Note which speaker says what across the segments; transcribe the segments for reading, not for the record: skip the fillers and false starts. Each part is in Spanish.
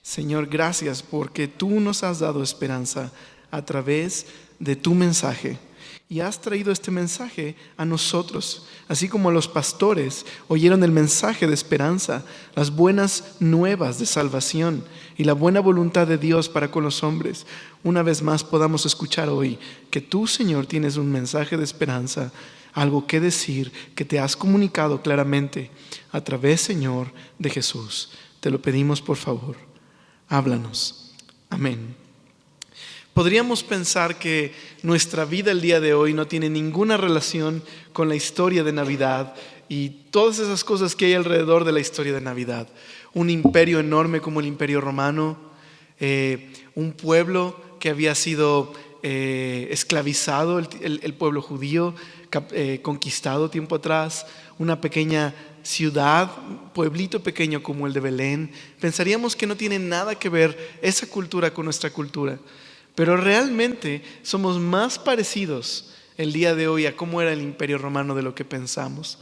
Speaker 1: Señor, gracias porque tú nos has dado esperanza a través de tu mensaje. Y has traído este mensaje a nosotros, así como los pastores oyeron el mensaje de esperanza, las buenas nuevas de salvación y la buena voluntad de Dios para con los hombres. Una vez más podamos escuchar hoy que tú, Señor, tienes un mensaje de esperanza, algo que decir, que te has comunicado claramente a través, Señor, de Jesús. Te lo pedimos, por favor. Háblanos. Amén. Podríamos pensar que nuestra vida el día de hoy no tiene ninguna relación con la historia de Navidad y todas esas cosas que hay alrededor de la historia de Navidad. Un imperio enorme como el Imperio Romano, un pueblo que había sido esclavizado, el pueblo judío, conquistado tiempo atrás, una pequeña ciudad, pueblito pequeño como el de Belén. Pensaríamos que no tiene nada que ver esa cultura con nuestra cultura. Pero realmente somos más parecidos el día de hoy a cómo era el Imperio Romano de lo que pensamos.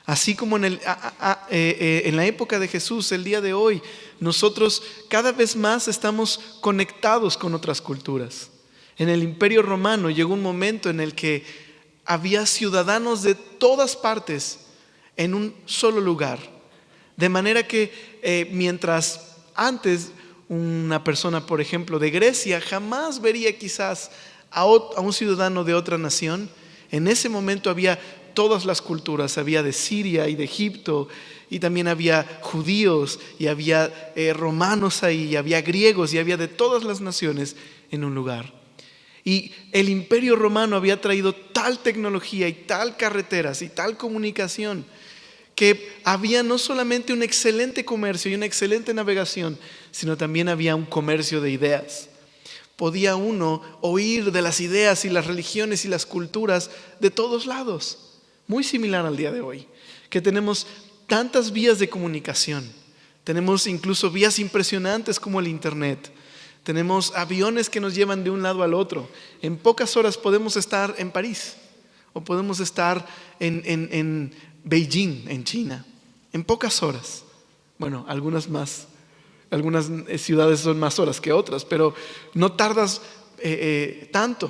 Speaker 1: Así como en la época de Jesús, el día de hoy, nosotros cada vez más estamos conectados con otras culturas. En el Imperio Romano llegó un momento en el que había ciudadanos de todas partes en un solo lugar. De manera que mientras antes una persona, por ejemplo, de Grecia jamás vería quizás a un ciudadano de otra nación, en ese momento había todas las culturas, había de Siria y de Egipto, y también había judíos, y había romanos ahí, y había griegos, y había de todas las naciones en un lugar. Y el Imperio Romano había traído tal tecnología y tal carreteras y tal comunicación que había no solamente un excelente comercio y una excelente navegación, sino también había un comercio de ideas. Podía uno oír de las ideas y las religiones y las culturas de todos lados. Muy similar al día de hoy, que tenemos tantas vías de comunicación. Tenemos incluso vías impresionantes como el internet. Tenemos aviones que nos llevan de un lado al otro. En pocas horas podemos estar en París o podemos estar en Beijing, en China, en pocas horas. Bueno, algunas ciudades son más horas que otras, pero no tardas tanto.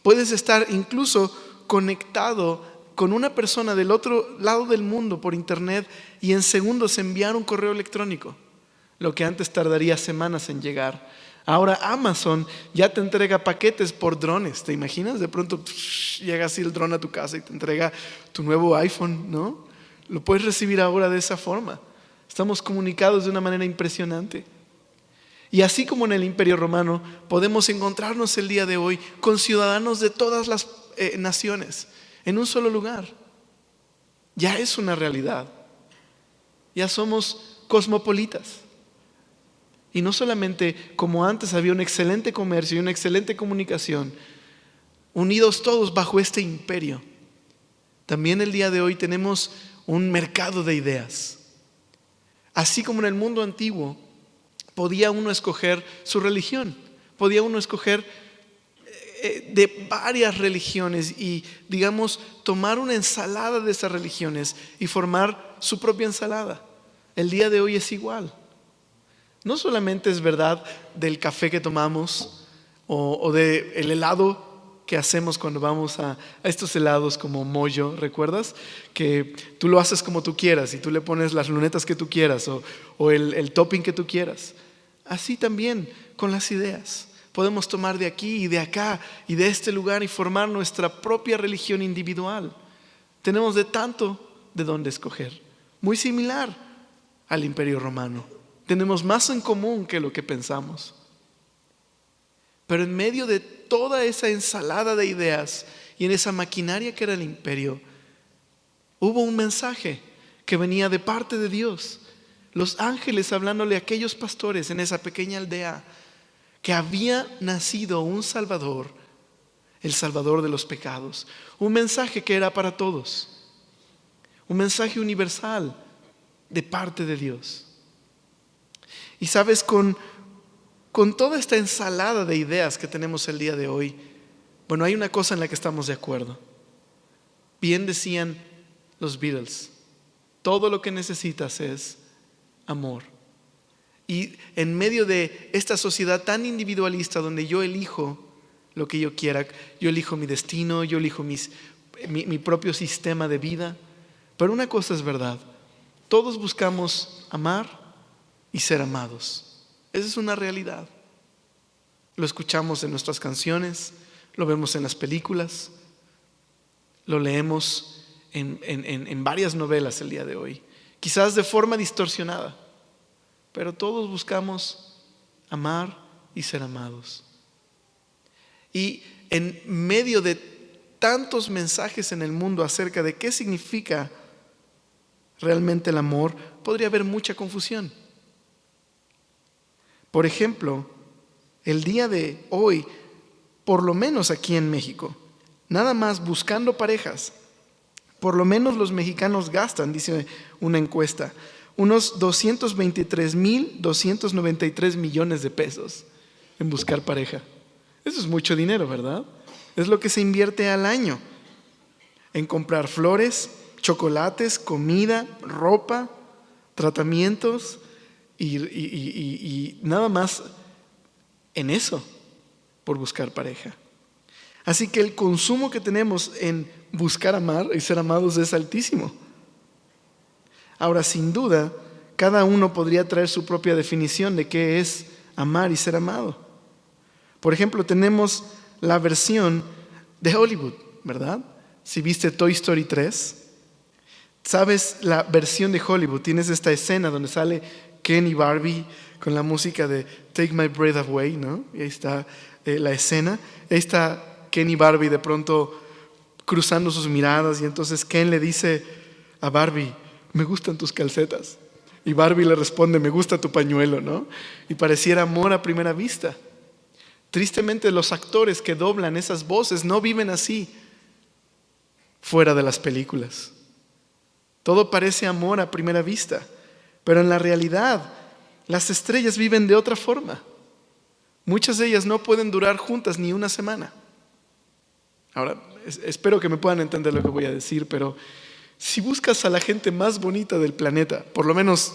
Speaker 1: Puedes estar incluso conectado con una persona del otro lado del mundo por internet y en segundos enviar un correo electrónico, lo que antes tardaría semanas en llegar. Ahora Amazon ya te entrega paquetes por drones. ¿Te imaginas? De pronto llega así el dron a tu casa y te entrega tu nuevo iPhone, ¿no? Lo puedes recibir ahora de esa forma. Estamos comunicados de una manera impresionante. Y así como en el Imperio Romano, podemos encontrarnos el día de hoy con ciudadanos de todas las naciones en un solo lugar. Ya es una realidad. Ya somos cosmopolitas. Y no solamente como antes había un excelente comercio y una excelente comunicación, unidos todos bajo este imperio, también el día de hoy tenemos un mercado de ideas. Así como en el mundo antiguo podía uno escoger su religión, podía uno escoger de varias religiones y, digamos, tomar una ensalada de esas religiones y formar su propia ensalada. El día de hoy es igual. No solamente es verdad del café que tomamos o del helado que hacemos cuando vamos a estos helados como Moyo, ¿recuerdas? Que tú lo haces como tú quieras y tú le pones las lunetas que tú quieras o el topping que tú quieras. Así también con las ideas. Podemos tomar de aquí y de acá y de este lugar y formar nuestra propia religión individual. Tenemos de tanto de dónde escoger. Muy similar al Imperio Romano. Tenemos más en común que lo que pensamos. Pero en medio de toda esa ensalada de ideas y en esa maquinaria que era el imperio, hubo un mensaje que venía de parte de Dios. Los ángeles hablándole a aquellos pastores en esa pequeña aldea que había nacido un Salvador, el Salvador de los pecados. Un mensaje que era para todos. Un mensaje universal de parte de Dios. Y sabes, con toda esta ensalada de ideas que tenemos el día de hoy, bueno, hay una cosa en la que estamos de acuerdo. Bien decían los Beatles, todo lo que necesitas es amor. Y en medio de esta sociedad tan individualista donde yo elijo lo que yo quiera, yo elijo mi destino, yo elijo mi propio sistema de vida. Pero una cosa es verdad, todos buscamos amar y ser amados. Esa es una realidad. Lo escuchamos en nuestras canciones, lo vemos en las películas, lo leemos en varias novelas el día de hoy, quizás de forma distorsionada, pero todos buscamos amar y ser amados. Y en medio de tantos mensajes en el mundo acerca de qué significa realmente el amor, podría haber mucha confusión. Por ejemplo, el día de hoy, por lo menos aquí en México, nada más buscando parejas, por lo menos los mexicanos gastan, dice una encuesta, unos 223,293 millones de pesos en buscar pareja. Eso es mucho dinero, ¿verdad? Es lo que se invierte al año en comprar flores, chocolates, comida, ropa, tratamientos y nada más en eso por buscar pareja. Así que el consumo que tenemos en buscar amar y ser amados es altísimo. Ahora, sin duda, cada uno podría traer su propia definición de qué es amar y ser amado. Por ejemplo, tenemos la versión de Hollywood, ¿verdad? Si viste Toy Story 3, ¿sabes la versión de Hollywood? Tienes esta escena donde sale Ken y Barbie con la música de Take My Breath Away, ¿no? Y ahí está la escena. Ahí está Ken y Barbie de pronto cruzando sus miradas y entonces Ken le dice a Barbie, me gustan tus calcetas. Y Barbie le responde, me gusta tu pañuelo, ¿no? Y pareciera amor a primera vista. Tristemente, los actores que doblan esas voces no viven así fuera de las películas. Todo parece amor a primera vista, pero en la realidad las estrellas viven de otra forma. Muchas de ellas no pueden durar juntas ni una semana. Ahora, espero que me puedan entender lo que voy a decir, pero si buscas a la gente más bonita del planeta, por lo menos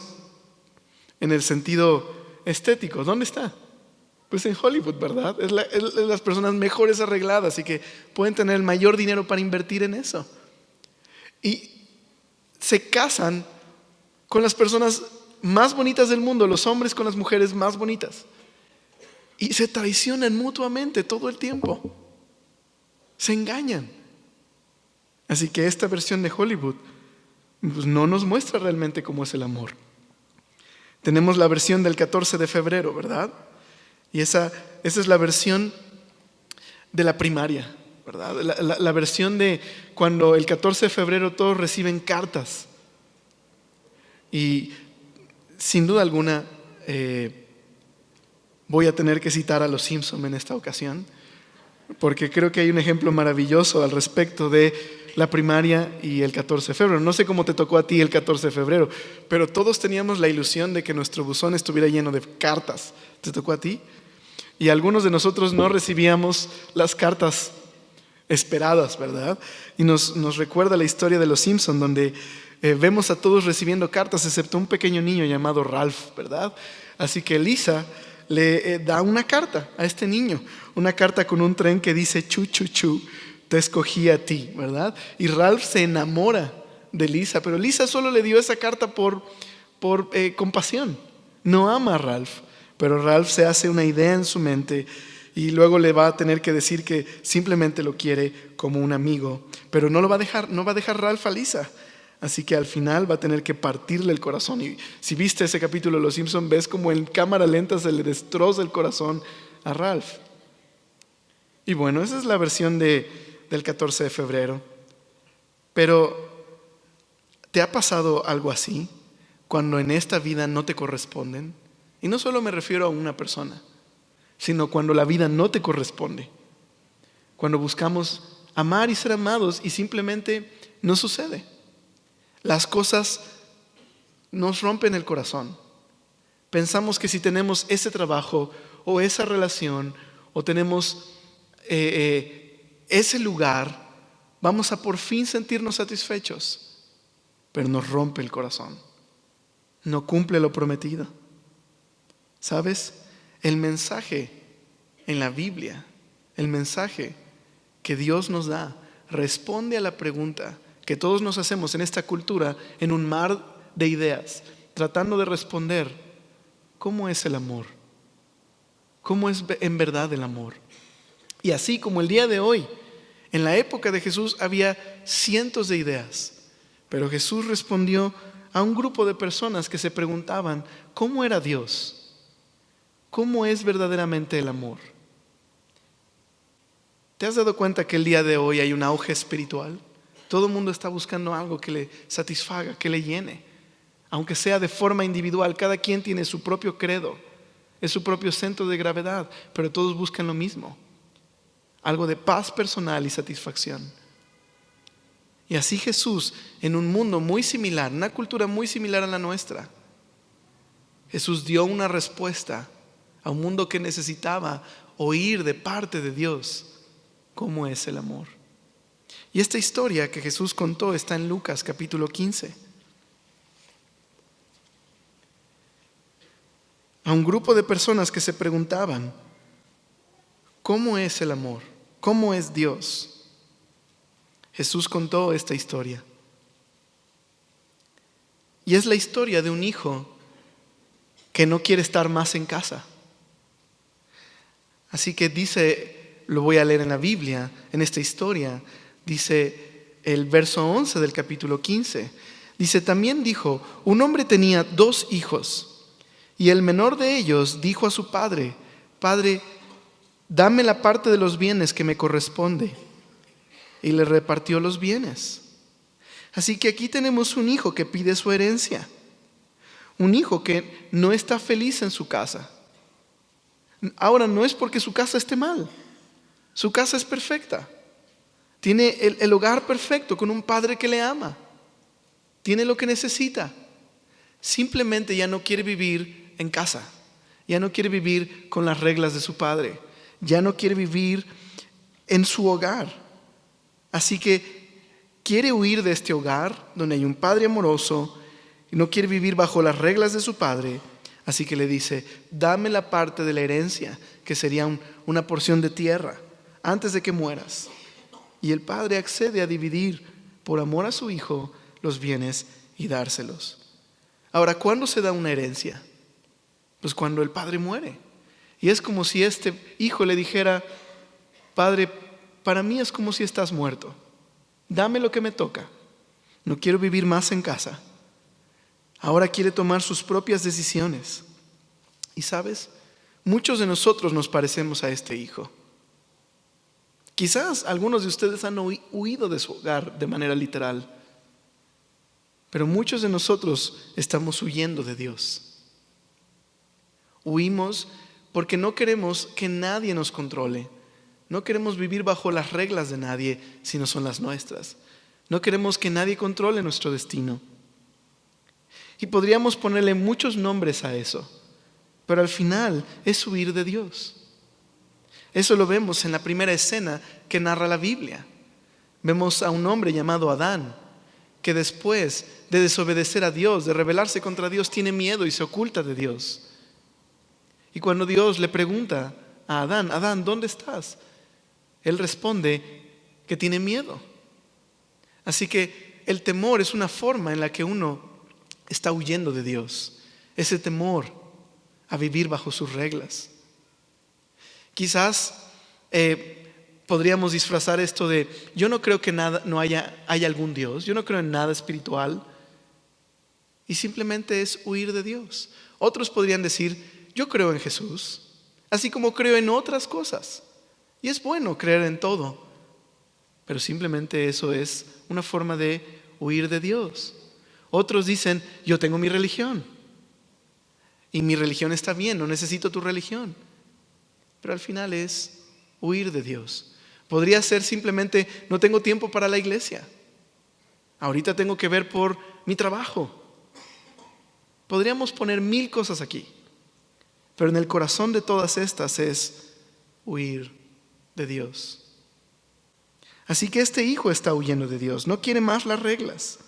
Speaker 1: en el sentido estético, ¿dónde está? Pues en Hollywood, ¿verdad? Es las personas mejores arregladas y que pueden tener el mayor dinero para invertir en eso. Y se casan con las personas más bonitas del mundo, los hombres con las mujeres más bonitas. Y se traicionan mutuamente todo el tiempo. Se engañan. Así que esta versión de Hollywood pues, no nos muestra realmente cómo es el amor. Tenemos la versión del 14 de febrero, ¿verdad? Y esa es la versión de la primaria, ¿verdad? La versión de cuando el 14 de febrero todos reciben cartas. Y sin duda alguna voy a tener que citar a los Simpson en esta ocasión, porque creo que hay un ejemplo maravilloso al respecto de la primaria y el 14 de febrero. No sé cómo te tocó a ti el 14 de febrero, pero todos teníamos la ilusión de que nuestro buzón estuviera lleno de cartas. ¿Te tocó a ti? Y algunos de nosotros no recibíamos las cartas esperadas, ¿verdad? Y nos recuerda la historia de los Simpson, donde vemos a todos recibiendo cartas, excepto un pequeño niño llamado Ralph, ¿verdad? Así que Lisa le da una carta a este niño, una carta con un tren que dice, chu, chu, chu, te escogí a ti, ¿verdad? Y Ralph se enamora de Lisa, pero Lisa solo le dio esa carta por compasión. No ama a Ralph. Pero Ralph se hace una idea en su mente y luego le va a tener que decir que simplemente lo quiere como un amigo. Pero no va a dejar Ralph a Lisa. Así que al final va a tener que partirle el corazón. Y si viste ese capítulo de Los Simpson, ves como en cámara lenta se le destroza el corazón a Ralph. Y bueno, esa es la versión del 14 de febrero. Pero, ¿te ha pasado algo así? Cuando en esta vida no te corresponden. Y no solo me refiero a una persona, sino cuando la vida no te corresponde. Cuando buscamos amar y ser amados y simplemente no sucede. Las cosas nos rompen el corazón. Pensamos que si tenemos ese trabajo o esa relación o tenemos ese lugar, vamos a por fin sentirnos satisfechos. Pero nos rompe el corazón. No cumple lo prometido. ¿Sabes? El mensaje en la Biblia, el mensaje que Dios nos da, responde a la pregunta que todos nos hacemos en esta cultura, en un mar de ideas, tratando de responder: ¿cómo es el amor? ¿Cómo es en verdad el amor? Y así como el día de hoy, en la época de Jesús había cientos de ideas, pero Jesús respondió a un grupo de personas que se preguntaban: ¿cómo era Dios? ¿Cómo es verdaderamente el amor? ¿Te has dado cuenta que el día de hoy hay un auge espiritual? Todo el mundo está buscando algo que le satisfaga, que le llene. Aunque sea de forma individual, cada quien tiene su propio credo, es su propio centro de gravedad, pero todos buscan lo mismo: algo de paz personal y satisfacción. Y así Jesús, en un mundo muy similar, una cultura muy similar a la nuestra, Jesús dio una respuesta a un mundo que necesitaba oír de parte de Dios cómo es el amor. Y esta historia que Jesús contó está en Lucas capítulo 15. A un grupo de personas que se preguntaban: ¿cómo es el amor? ¿Cómo es Dios? Jesús contó esta historia. Y es la historia de un hijo que no quiere estar más en casa. Así que dice, lo voy a leer en la Biblia, en esta historia, dice el verso 11 del capítulo 15. Dice: también dijo, un hombre tenía 2 hijos, y el menor de ellos dijo a su padre: Padre, dame la parte de los bienes que me corresponde. Y le repartió los bienes. Así que aquí tenemos un hijo que pide su herencia. Un hijo que no está feliz en su casa. Ahora, no es porque su casa esté mal. Su casa es perfecta. Tiene el hogar perfecto, con un padre que le ama. Tiene lo que necesita. Simplemente ya no quiere vivir en casa. Ya no quiere vivir con las reglas de su padre. Ya no quiere vivir en su hogar. Así que quiere huir de este hogar donde hay un padre amoroso y no quiere vivir bajo las reglas de su padre. Así que le dice: dame la parte de la herencia, que sería una porción de tierra, antes de que mueras. Y el padre accede a dividir, por amor a su hijo, los bienes y dárselos. Ahora, ¿cuándo se da una herencia? Pues cuando el padre muere. Y es como si este hijo le dijera: Padre, para mí es como si estás muerto. Dame lo que me toca. No quiero vivir más en casa. Ahora quiere tomar sus propias decisiones. Y sabes, muchos de nosotros nos parecemos a este hijo. Quizás algunos de ustedes han huido de su hogar de manera literal. Pero muchos de nosotros estamos huyendo de Dios. Huimos porque no queremos que nadie nos controle. No queremos vivir bajo las reglas de nadie, si no son las nuestras. No queremos que nadie controle nuestro destino. Y podríamos ponerle muchos nombres a eso, pero al final es huir de Dios. Eso lo vemos en la primera escena que narra la Biblia. Vemos a un hombre llamado Adán, que después de desobedecer a Dios, de rebelarse contra Dios, tiene miedo y se oculta de Dios. Y cuando Dios le pregunta a Adán: Adán, ¿dónde estás?, él responde que tiene miedo. Así que el temor es una forma en la que uno está huyendo de Dios. Ese temor a vivir bajo sus reglas. Quizás podríamos disfrazar esto de: yo no creo que haya algún Dios, yo no creo en nada espiritual. Y simplemente es huir de Dios. Otros podrían decir: yo creo en Jesús, así como creo en otras cosas. Y es bueno creer en todo, pero simplemente eso es una forma de huir de Dios. Otros dicen: yo tengo mi religión y mi religión está bien, no necesito tu religión. Pero al final es huir de Dios. Podría ser simplemente: no tengo tiempo para la iglesia, ahorita tengo que ver por mi trabajo. Podríamos poner 1000 cosas aquí, pero en el corazón de todas estas es huir de Dios. Así que este hijo está huyendo de Dios, no quiere más las reglas.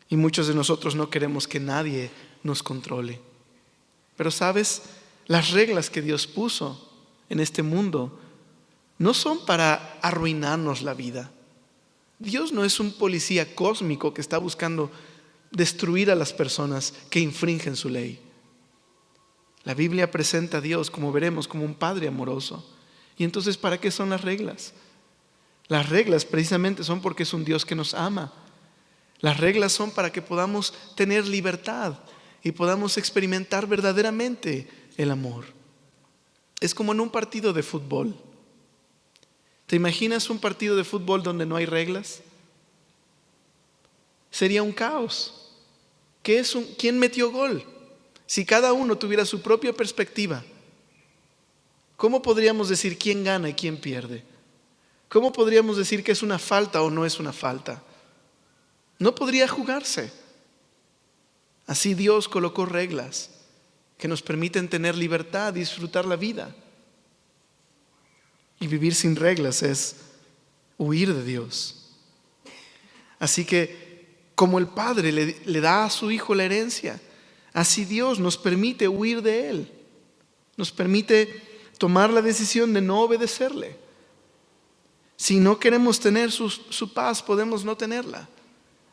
Speaker 1: Y muchos de nosotros no queremos que nadie nos controle. Pero sabes, las reglas que Dios puso en este mundo no son para arruinarnos la vida. Dios no es un policía cósmico que está buscando destruir a las personas que infringen su ley. La Biblia presenta a Dios, como veremos, como un Padre amoroso. Y entonces, ¿para qué son las reglas? Las reglas precisamente son porque es un Dios que nos ama. Las reglas son para que podamos tener libertad y podamos experimentar verdaderamente el amor. Es como en un partido de fútbol. ¿Te imaginas un partido de fútbol donde no hay reglas? Sería un caos. ¿Quién metió gol? Si cada uno tuviera su propia perspectiva, ¿cómo podríamos decir quién gana y quién pierde? ¿Cómo podríamos decir que es una falta o no es una falta? No podría jugarse. Así Dios colocó reglas que nos permiten tener libertad y disfrutar la vida. Y vivir sin reglas es huir de Dios. Así que, como el Padre le da a su Hijo la herencia, así Dios nos permite huir de Él. Nos permite tomar la decisión de no obedecerle. Si no queremos tener su paz, podemos no tenerla.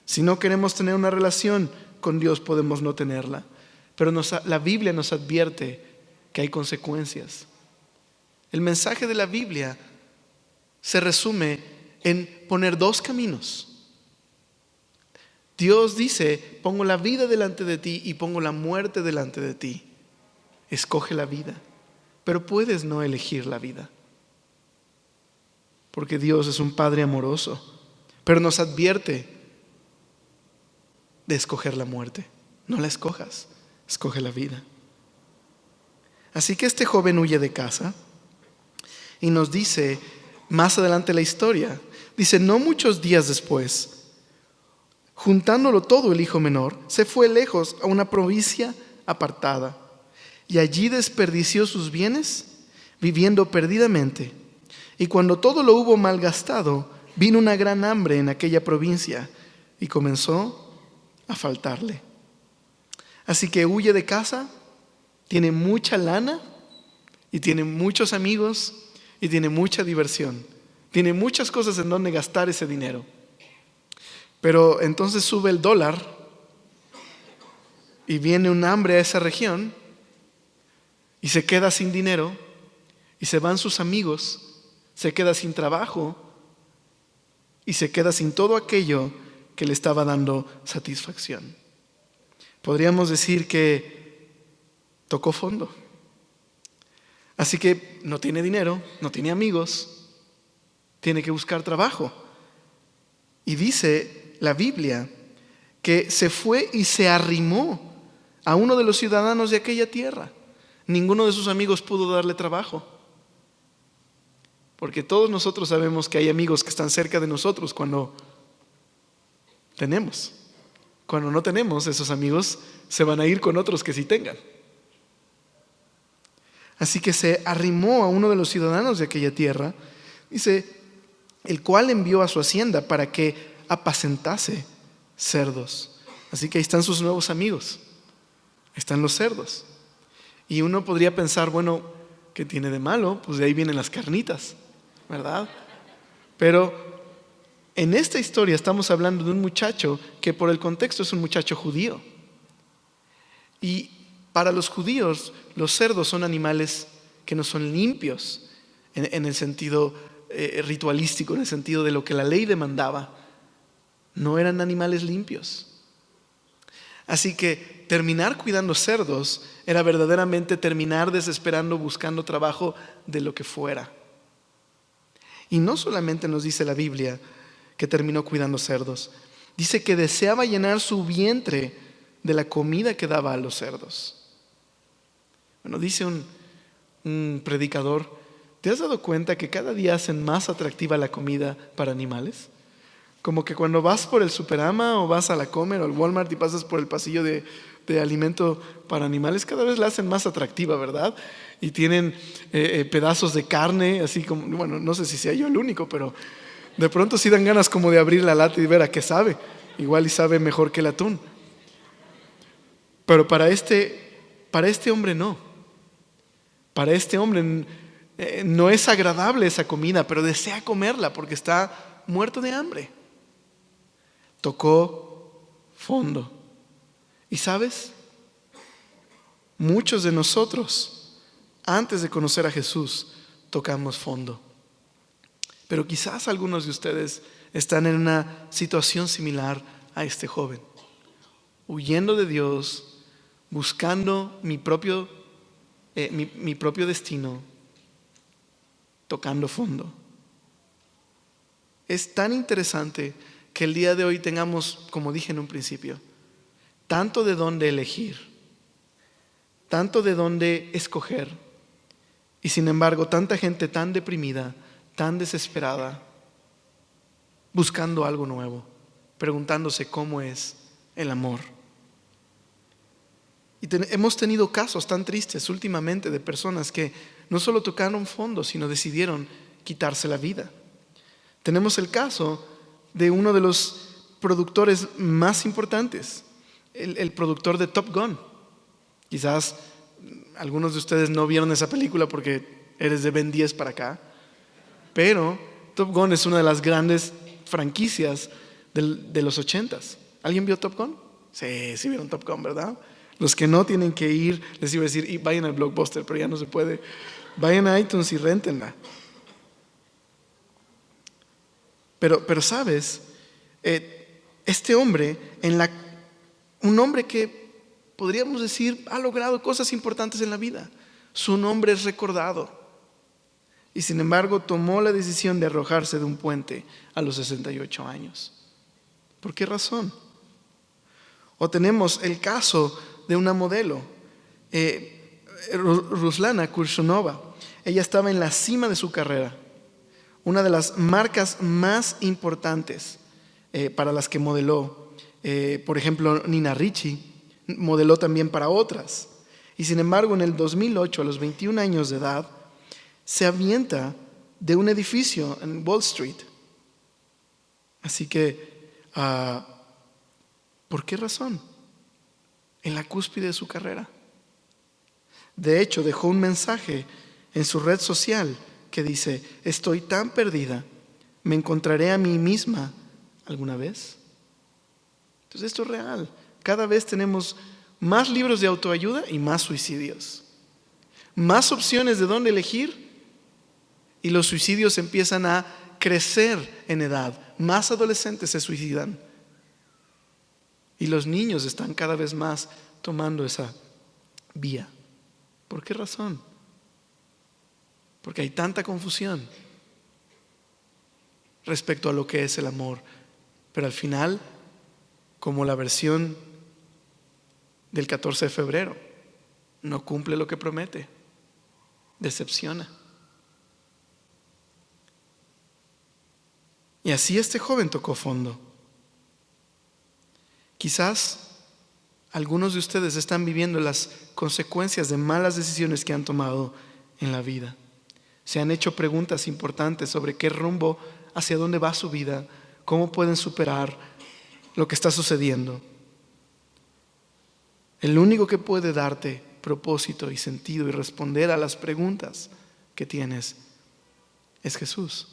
Speaker 1: Si no queremos tener una relación con Dios, podemos no tenerla. Pero la Biblia nos advierte que hay consecuencias. El mensaje de la Biblia se resume en poner dos caminos. Dios dice: pongo la vida delante de ti y pongo la muerte delante de ti. Escoge la vida, pero puedes no elegir la vida, porque Dios es un Padre amoroso, pero nos advierte de escoger la muerte. No la escojas, escoge la vida. Así que este joven huye de casa y nos dice más adelante la historia. Dice: no muchos días después, juntándolo todo, el hijo menor se fue lejos a una provincia apartada y allí desperdició sus bienes viviendo perdidamente. Y cuando todo lo hubo malgastado, vino una gran hambre en aquella provincia y comenzó a faltarle. Así que huye de casa, tiene mucha lana y tiene muchos amigos y tiene mucha diversión. Tiene muchas cosas en donde gastar ese dinero. Pero entonces sube el dólar y viene un hambre a esa región y se queda sin dinero y se van sus amigos, se queda sin trabajo y se queda sin todo aquello que le estaba dando satisfacción. Podríamos decir que tocó fondo. Así que no tiene dinero, no tiene amigos, tiene que buscar trabajo. Y dice la Biblia que se fue y se arrimó a uno de los ciudadanos de aquella tierra. Ninguno de sus amigos pudo darle trabajo. Porque todos nosotros sabemos que hay amigos que están cerca de nosotros cuando tenemos. Cuando no tenemos, esos amigos se van a ir con otros que sí tengan. Así que se arrimó a uno de los ciudadanos de aquella tierra, dice, el cual envió a su hacienda para que apacentase cerdos. Así que ahí están sus nuevos amigos, están los cerdos. Y uno podría pensar, bueno, ¿qué tiene de malo? Pues de ahí vienen las carnitas, ¿verdad? Pero en esta historia estamos hablando de un muchacho que por el contexto es un muchacho judío. Y para los judíos los cerdos son animales que no son limpios en el sentido ritualístico, en el sentido de lo que la ley demandaba. No eran animales limpios. Así que terminar cuidando cerdos era verdaderamente terminar desesperando, buscando trabajo de lo que fuera. Y no solamente nos dice la Biblia que terminó cuidando cerdos, dice que deseaba llenar su vientre de la comida que daba a los cerdos. Bueno, dice un predicador, ¿te has dado cuenta que cada día hacen más atractiva la comida para animales? Como que cuando vas por el Superama o vas a la Comer o al Walmart y pasas por el pasillo de alimento para animales, cada vez la hacen más atractiva, ¿verdad? Y tienen pedazos de carne, así como, bueno, no sé si sea yo el único, pero de pronto sí dan ganas como de abrir la lata y ver a qué sabe. Igual y sabe mejor que el atún. Pero para este Para este hombre no. Para este hombre no es agradable esa comida, pero desea comerla porque está muerto de hambre. Tocó fondo. ¿Y sabes? Muchos de nosotros, antes de conocer a Jesús, tocamos fondo. Pero quizás algunos de ustedes están en una situación similar a este joven, huyendo de Dios, buscando mi propio destino, tocando fondo. Es tan interesante que el día de hoy tengamos, como dije en un principio, tanto de dónde elegir, tanto de dónde escoger, y sin embargo tanta gente tan deprimida, tan desesperada, buscando algo nuevo, preguntándose cómo es el amor. Y hemos tenido casos tan tristes últimamente de personas que no solo tocaron fondo, sino decidieron quitarse la vida. Tenemos el caso de uno de los productores más importantes, el productor de Top Gun. Quizás algunos de ustedes no vieron esa película porque eres de Ben 10 para acá, pero Top Gun es una de las grandes franquicias de los 80s. ¿Alguien vio Top Gun? Sí vieron Top Gun, ¿verdad? Los que no tienen que ir, les iba a decir, y vayan al Blockbuster, pero ya no se puede. Vayan a iTunes y réntenla. Pero sabes, este hombre, un hombre que podríamos decir ha logrado cosas importantes en la vida. Su nombre es recordado. Y sin embargo tomó la decisión de arrojarse de un puente a los 68 años. ¿Por qué razón? O tenemos el caso de una modelo, Ruslana Kursunova. Ella estaba en la cima de su carrera, una de las marcas más importantes para las que modeló. Por ejemplo, Nina Ricci modeló también para otras. Y sin embargo, en el 2008, a los 21 años de edad, se avienta de un edificio en Wall Street. Así que, ¿por qué razón? En la cúspide de su carrera. De hecho, dejó un mensaje en su red social que dice: estoy tan perdida, ¿me encontraré a mí misma alguna vez? Entonces esto es real. Cada vez tenemos más libros de autoayuda y más suicidios. Más opciones de dónde elegir y los suicidios empiezan a crecer en edad. Más adolescentes se suicidan. Y los niños están cada vez más tomando esa vía. ¿Por qué razón? Porque hay tanta confusión respecto a lo que es el amor. Pero al final, como la versión del 14 de febrero, no cumple lo que promete, decepciona. Y así este joven tocó fondo. Quizás algunos de ustedes están viviendo las consecuencias de malas decisiones que han tomado en la vida. Se han hecho preguntas importantes sobre qué rumbo, hacia dónde va su vida, cómo pueden superar lo que está sucediendo. El único que puede darte propósito y sentido y responder a las preguntas que tienes es Jesús.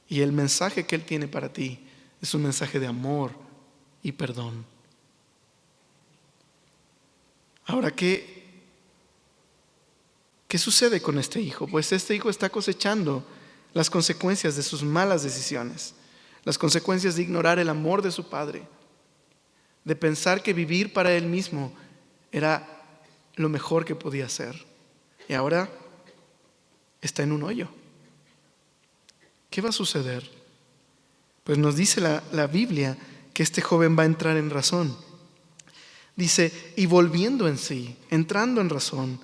Speaker 1: Y el mensaje que Él tiene para ti es un mensaje de amor y perdón. Ahora, ¿qué sucede con este hijo? Pues este hijo está cosechando las consecuencias de sus malas decisiones, las consecuencias de ignorar el amor de su padre, de pensar que vivir para él mismo era lo mejor que podía hacer. Y ahora está en un hoyo. ¿Qué va a suceder? Pues nos dice la Biblia que este joven va a entrar en razón. Dice: y volviendo en sí, entrando en razón,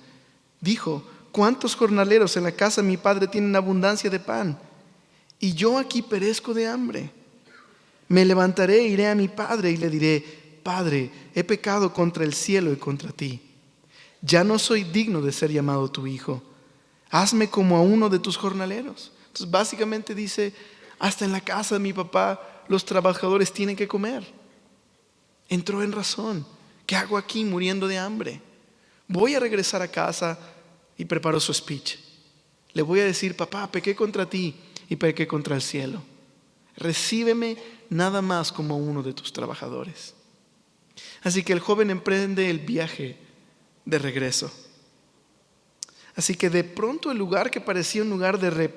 Speaker 1: dijo: ¿cuántos jornaleros en la casa de mi padre tienen abundancia de pan? Y yo aquí perezco de hambre. Me levantaré e iré a mi padre y le diré: Padre, he pecado contra el cielo y contra ti. Ya no soy digno de ser llamado tu hijo. Hazme como a uno de tus jornaleros. Entonces básicamente dice: hasta en la casa de mi papá los trabajadores tienen que comer. Entró en razón. ¿Qué hago aquí muriendo de hambre? Voy a regresar a casa. Y preparó su speech. Le voy a decir: papá, pequé contra ti y pequé contra el cielo. Recíbeme nada más como uno de tus trabajadores. Así que el joven emprende el viaje de regreso. Así que de pronto el lugar que parecía un lugar de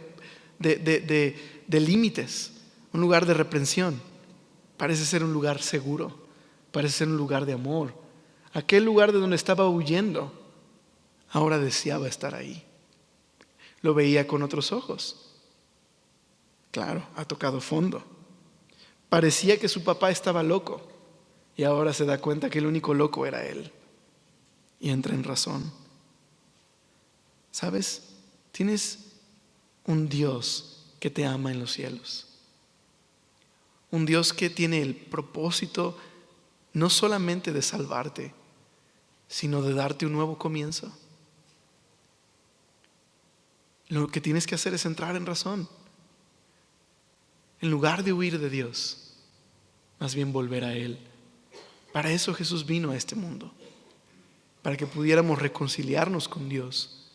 Speaker 1: límites, un lugar de reprensión, parece ser un lugar seguro, parece ser un lugar de amor. Aquel lugar de donde estaba huyendo, ahora deseaba estar ahí. Lo veía con otros ojos. Claro, ha tocado fondo. Parecía que su papá estaba loco y ahora se da cuenta que el único loco era él. Y entra en razón. ¿Sabes? Tienes un Dios que te ama en los cielos. Un Dios que tiene el propósito no solamente de salvarte, sino de darte un nuevo comienzo. Lo que tienes que hacer es entrar en razón. En lugar de huir de Dios, más bien volver a Él. Para eso Jesús vino a este mundo, para que pudiéramos reconciliarnos con Dios.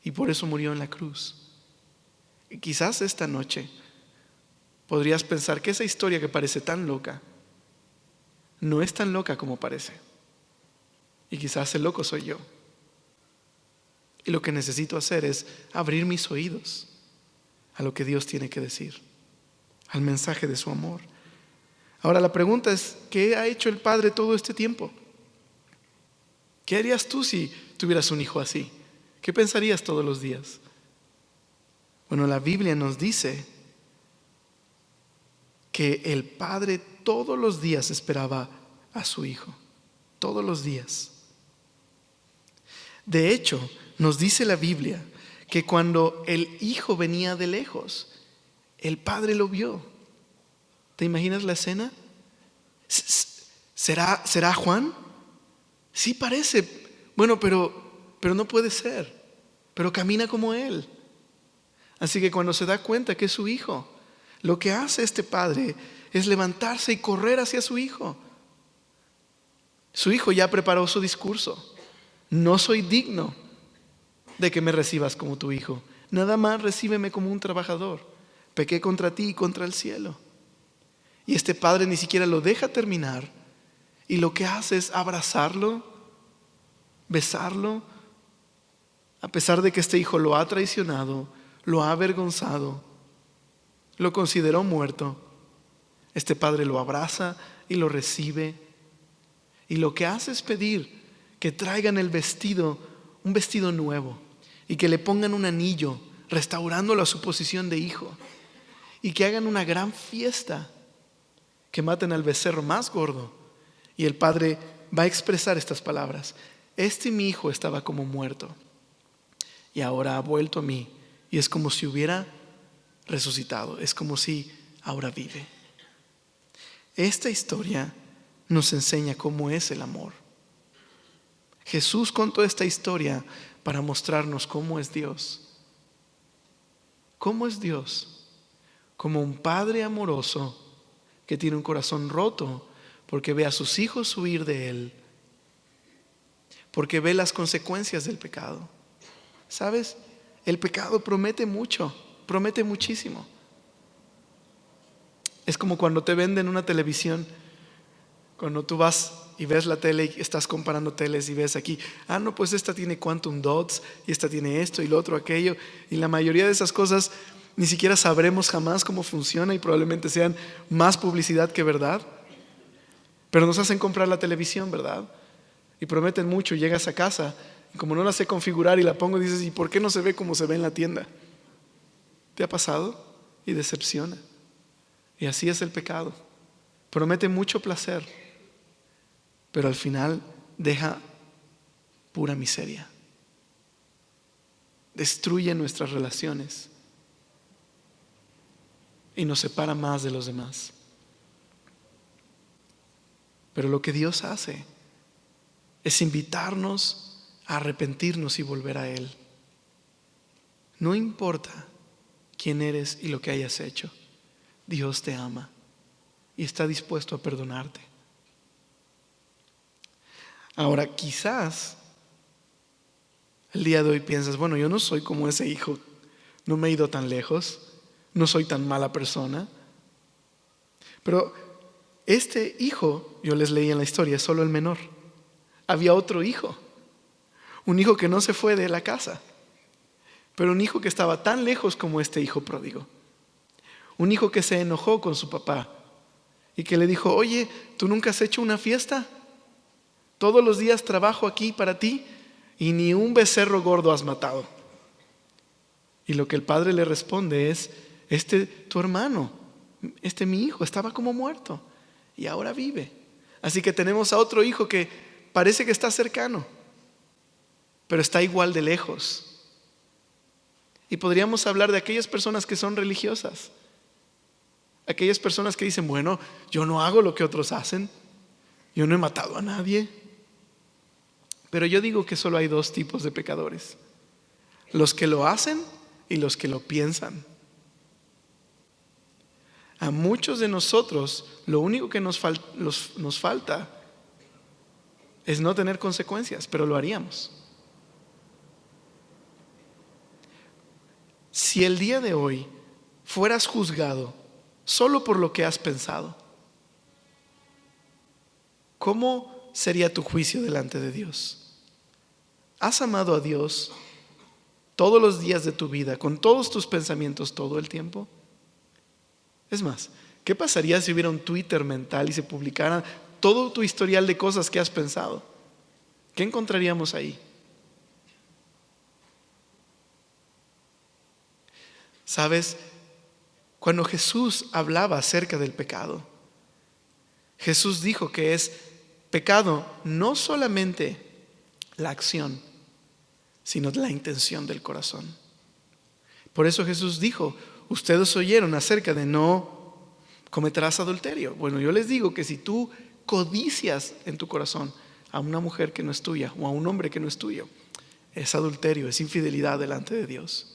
Speaker 1: Y por eso murió en la cruz. Y quizás esta noche podrías pensar que esa historia que parece tan loca no es tan loca como parece. Y quizás el loco soy yo. Y lo que necesito hacer es abrir mis oídos a lo que Dios tiene que decir, al mensaje de su amor. Ahora la pregunta es: ¿qué ha hecho el Padre todo este tiempo? ¿Qué harías tú si tuvieras un hijo así? ¿Qué pensarías todos los días? Bueno, la Biblia nos dice que el Padre todos los días esperaba a su Hijo. Todos los días. De hecho, nos dice la Biblia que cuando el Hijo venía de lejos, el Padre lo vio. ¿Te imaginas la escena? ¿Será Juan? Sí parece. Bueno, pero no puede ser. Pero camina como él. Así que cuando se da cuenta que es su hijo, lo que hace este padre es levantarse y correr hacia su hijo. Su hijo ya preparó su discurso. No soy digno de que me recibas como tu hijo. Nada más recíbeme como un trabajador. Pequé contra ti y contra el cielo. Y este padre ni siquiera lo deja terminar. Y lo que hace es abrazarlo, besarlo, a pesar de que este hijo lo ha traicionado, lo ha avergonzado, lo consideró muerto. Este padre lo abraza y lo recibe. Y lo que hace es pedir que traigan el vestido, un vestido nuevo, y que le pongan un anillo, restaurándolo a su posición de hijo, y que hagan una gran fiesta, que maten al becerro más gordo. Y el padre va a expresar estas palabras: mi hijo estaba como muerto y ahora ha vuelto a mí, y es como si hubiera resucitado, es como si ahora vive. Esta historia nos enseña cómo es el amor. Jesús contó esta historia para mostrarnos cómo es Dios. ¿Cómo es Dios? Como un padre amoroso que tiene un corazón roto porque ve a sus hijos huir de Él, porque ve las consecuencias del pecado. ¿Sabes? El pecado promete mucho, promete muchísimo. Es como cuando te venden una televisión. Cuando tú vas y ves la tele y estás comparando teles y ves aquí: no, pues esta tiene Quantum Dots y esta tiene esto y lo otro, aquello. Y la mayoría de esas cosas ni siquiera sabremos jamás cómo funciona y probablemente sean más publicidad que verdad. Pero nos hacen comprar la televisión, ¿verdad? Y prometen mucho. Llegas a casa y como no la sé configurar y la pongo, dices: ¿y por qué no se ve como se ve en la tienda? ¿Te ha pasado? Y decepciona. Y así es el pecado. Promete mucho placer, pero al final deja pura miseria. Destruye nuestras relaciones y nos separa más de los demás. Pero lo que Dios hace es invitarnos a arrepentirnos y volver a Él. No importa quién eres y lo que hayas hecho, Dios te ama y está dispuesto a perdonarte. Ahora, quizás el día de hoy piensas, bueno, yo no soy como ese hijo, no me he ido tan lejos, no soy tan mala persona. Pero este hijo, yo les leí en la historia, es solo el menor. Había otro hijo, un hijo que no se fue de la casa, pero un hijo que estaba tan lejos como este hijo pródigo. Un hijo que se enojó con su papá y que le dijo, oye, ¿tú nunca has hecho una fiesta? Todos los días trabajo aquí para ti y ni un becerro gordo has matado. Y lo que el padre le responde es, tu hermano, mi hijo, estaba como muerto y ahora vive. Así que tenemos a otro hijo que parece que está cercano, pero está igual de lejos. Y podríamos hablar de aquellas personas que son religiosas, aquellas personas que dicen, bueno, yo no hago lo que otros hacen, yo no he matado a nadie. Pero yo digo que solo hay dos tipos de pecadores: los que lo hacen y los que lo piensan. A muchos de nosotros lo único que nos falta es no tener consecuencias, pero lo haríamos. Si el día de hoy fueras juzgado solo por lo que has pensado, ¿cómo sería tu juicio delante de Dios? ¿Has amado a Dios todos los días de tu vida, con todos tus pensamientos todo el tiempo? Es más, ¿qué pasaría si hubiera un Twitter mental y se publicara todo tu historial de cosas que has pensado? ¿Qué encontraríamos ahí? ¿Sabes? Cuando Jesús hablaba acerca del pecado, Jesús dijo que es pecado no solamente la acción, sino la intención del corazón. Por eso Jesús dijo, ustedes oyeron acerca de no cometerás adulterio. Bueno, yo les digo que si tú codicias en tu corazón a una mujer que no es tuya o a un hombre que no es tuyo, es adulterio, es infidelidad delante de Dios.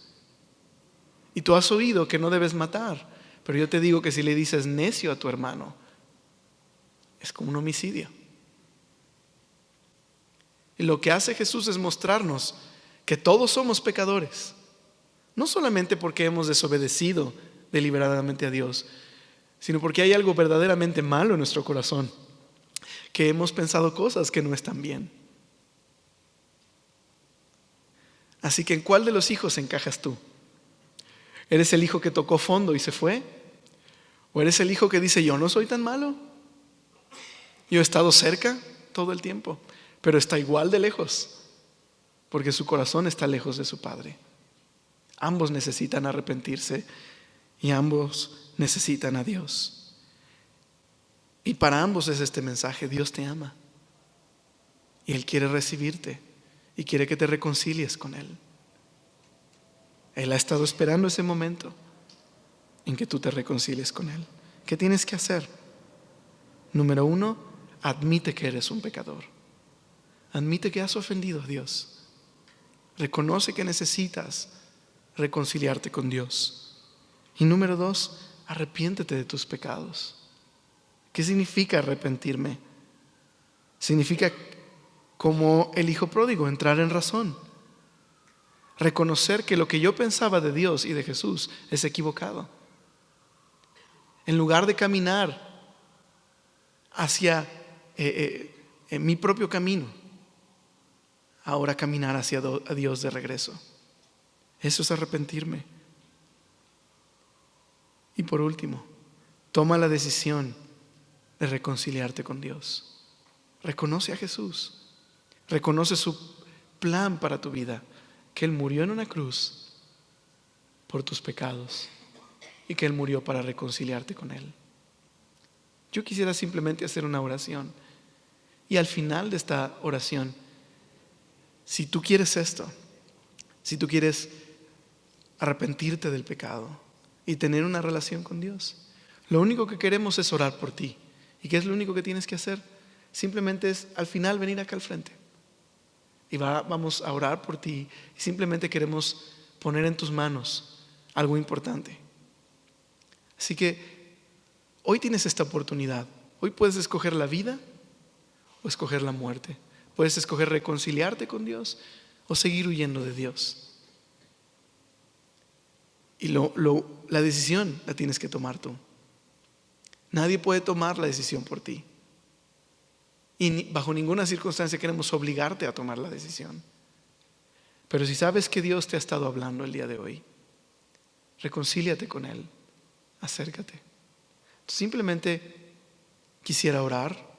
Speaker 1: Y tú has oído que no debes matar, pero yo te digo que si le dices necio a tu hermano, es como un homicidio. Y lo que hace Jesús es mostrarnos que todos somos pecadores, no solamente porque hemos desobedecido deliberadamente a Dios, sino porque hay algo verdaderamente malo en nuestro corazón, que hemos pensado cosas que no están bien. Así que ¿en cuál de los hijos encajas tú? ¿Eres el hijo que tocó fondo y se fue? ¿O eres el hijo que dice, yo no soy tan malo? Yo he estado cerca todo el tiempo, pero está igual de lejos, porque su corazón está lejos de su padre. Ambos necesitan arrepentirse y ambos necesitan a Dios. Y para ambos es este mensaje: Dios te ama y Él quiere recibirte y quiere que te reconcilies con Él. Él ha estado esperando ese momento en que tú te reconcilies con Él. ¿Qué tienes que hacer? Número 1, admite que eres un pecador. Admite que has ofendido a Dios. Reconoce que necesitas reconciliarte con Dios. Y número 2, arrepiéntete de tus pecados. ¿Qué significa arrepentirme? Significa, como el hijo pródigo, entrar en razón. Reconocer que lo que yo pensaba de Dios y de Jesús es equivocado. En lugar de caminar hacia mi propio camino, ahora caminar hacia a Dios de regreso. Eso es arrepentirme. Y por último, toma la decisión de reconciliarte con Dios. Reconoce a Jesús. Reconoce su plan para tu vida, que Él murió en una cruz por tus pecados y que Él murió para reconciliarte con Él. Yo quisiera simplemente hacer una oración, y al final de esta oración, si tú quieres esto, si tú quieres arrepentirte del pecado y tener una relación con Dios, lo único que queremos es orar por ti. ¿Y qué es lo único que tienes que hacer? Simplemente es al final venir acá al frente y vamos a orar por ti, y simplemente queremos poner en tus manos algo importante. Así que hoy tienes esta oportunidad. Hoy puedes escoger la vida o escoger la muerte. Puedes escoger reconciliarte con Dios o seguir huyendo de Dios. Y la decisión la tienes que tomar tú. Nadie puede tomar la decisión por ti. Y bajo ninguna circunstancia queremos obligarte a tomar la decisión. Pero si sabes que Dios te ha estado hablando el día de hoy, reconcíliate con Él, acércate. Simplemente quisiera orar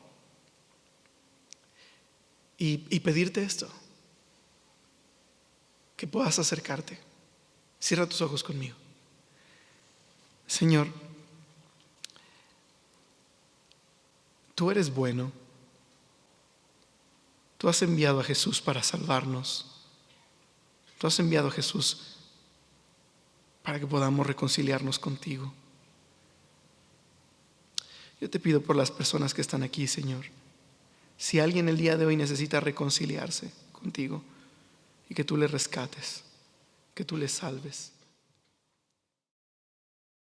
Speaker 1: y pedirte esto, que puedas acercarte. Cierra tus ojos conmigo. Señor, tú eres bueno. Tú has enviado a Jesús para salvarnos. Tú has enviado a Jesús para que podamos reconciliarnos contigo. Yo te pido por las personas que están aquí, Señor. Si alguien el día de hoy necesita reconciliarse contigo, y que tú le rescates, que tú le salves.